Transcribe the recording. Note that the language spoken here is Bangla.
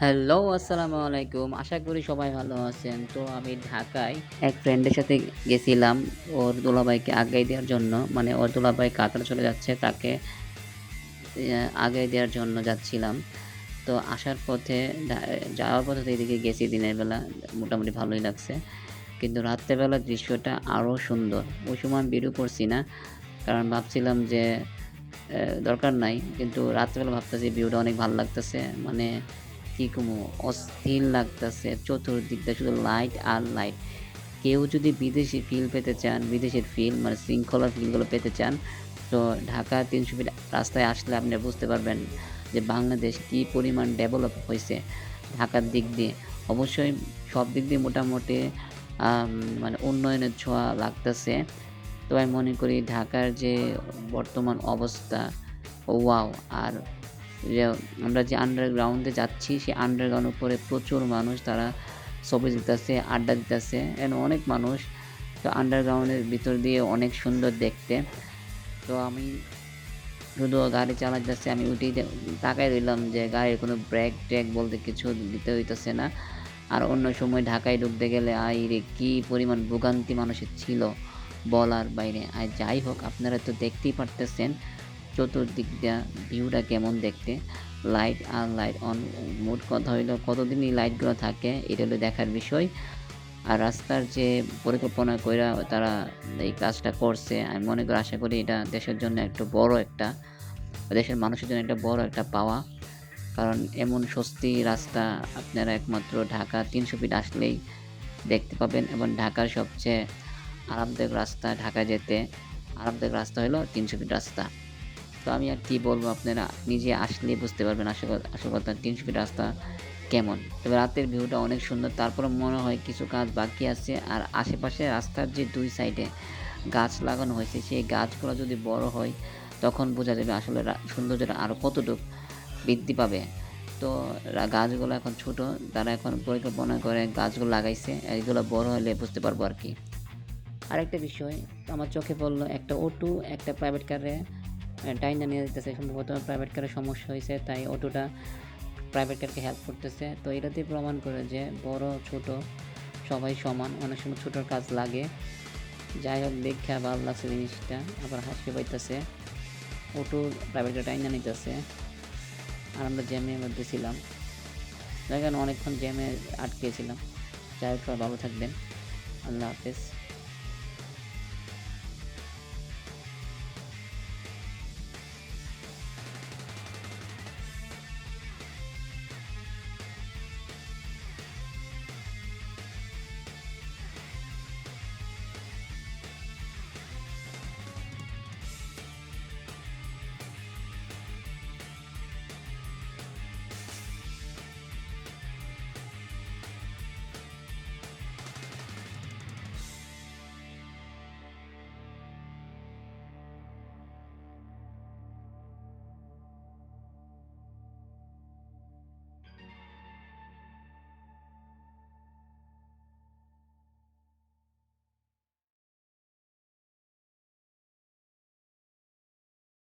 হ্যালো, আসসালামু আলাইকুম। আশা করি সবাই ভালো আছেন। তো আমি ঢাকায় এক ফ্রেন্ডের সাথে গেছিলাম ওর দুলাভাইকে আগাই দেওয়ার জন্য। মানে ওর দুলাভাই কাতার চলে যাচ্ছে তাকে আগাই দেওয়ার জন্য যাচ্ছিলাম। তো আসার পথে ডা যাওয়ার পথে তো এদিকে গেছি দিনের বেলা মোটামুটি ভালোই লাগছে। কিন্তু রাত্রের বেলার দৃশ্যটা আরো সুন্দর। ওই সময় আমি বের করছি না। কারণ ভাবছিলাম যে দরকার নাই। কিন্তু রাত্রেবেলা ভাবতেছি ভিউটা অনেক ভাল লাগতেছে। মানে কি কমু অস্থির লাগতেছে। চতুর্দিক দিয়ে শুধু লাইট আর লাইট। কেউ যদি বিদেশি ফিল পেতে চান, বিদেশের ফিল মানে শৃঙ্খলার ফিলগুলো পেতে চান, তো ঢাকা ৩০০ ফিট রাস্তায় আসলে আপনি বুঝতে পারবেন যে বাংলাদেশ কি পরিমাণ ডেভেলপ হইছে ঢাকার দিক দিয়ে। অবশ্যই সব দিক দিয়ে মোটামুটি আম মানে উন্নয়নের ছোঁয়া লাগতেছে। তো আমি মনে করি ঢাকার যে বর্তমান অবস্থা ওয়াও! আর যে আমরা যে আন্ডারগ্রাউন্ডে যাচ্ছি, সেই আন্ডারগ্রাউন্ডের উপরে প্রচুর মানুষ তারা ছবি দিতেছে, আড্ডা দিতেছে। অনেক মানুষ। তো আন্ডারগ্রাউন্ডের ভিতর দিয়ে অনেক সুন্দর দেখতে। তো আমি শুধু গাড়ি চালাইতেছি, আমি উঠেই তাকায় রইলাম যে গাড়ির কোনো ব্রেক-টেক বলতে কিছু দিতে হইতেছে না। আর অন্য সময় ঢাকায় ঢুকতে গেলে আইরে! কি পরিমাণ ভোগান্তি মানুষের ছিল বলার বাইরে। আর যাই হোক আপনারা তো দেখতেই পারতেছেন চতুর্দিক দিয়া ভিউটা কেমন দেখতে। লাইট আর লাইট অন। মোট কথা হইলো কতদিন এই লাইটগুলো থাকে এটা হলো দেখার বিষয়। আর রাস্তার যে পরিকল্পনা কইরা তারা এই কাজটা করছে, আমি মনে করি আশা করি এটা দেশের জন্য একটু বড় একটা দেশের মানুষের জন্য একটা বড় একটা পাওয়া। কারণ এমন সস্তি রাস্তা আপনারা একমাত্র ঢাকা ৩০০ ফিট আসলেই দেখতে পাবেন এবং ঢাকার সবচেয়ে আরামদায়ক রাস্তা ঢাকায় যেতে আরামদায়ক রাস্তা হলো ৩০০ ফিট রাস্তা। তো আমি আর কি বলবো আপনারা নিজে আসলেই বুঝতে পারবেন আসল কথা ৩০০ ফিট রাস্তা কেমন। তবে রাতের ভিউটা অনেক সুন্দর। তারপরে মনে হয় কিছু কাজ বাকি আছে। আর আশেপাশে রাস্তার যে ২ সাইডে গাছ লাগানো হয়েছে সেই গাছগুলো যদি বড় হয় তখন বোঝা যাবে আসলে সৌন্দর্যটা আরো কতটুক বৃদ্ধি পাবে। তো গাছগুলো এখন ছোট। তারা এখন পরিকল্পনা করে গাছগুলো লাগাইছে। এগুলো বড় হলে বুঝতে পারবো আরকি। আরেকটা বিষয় আমার চোখে পড়ল একটা অটো একটা প্রাইভেট কারে টাইনা নিয়ে যাইতেছে। সম্ভবত প্রাইভেট কারের সমস্যা হইছে তাই অটোটা প্রাইভেট কারকে হেল্প করতেছে। তো এটাতেই প্রমাণ করে যে বড় ছোট সবাই সমান। অনেক সময় ছোটোর কাজ লাগে। যাই হোক দেইখা ভাল লাগছে জিনিসটা। আবার হাসিও পাইতেছে। অটো প্রাইভেট কার টাইনা নিতেছে। আর আমরা জ্যামের মধ্যে ছিলাম। দেখেন অনেকক্ষণ জ্যামে আটকে ছিলাম। যাই হোক সবাই ভালো থাকবেন। আল্লাহ হাফেজ।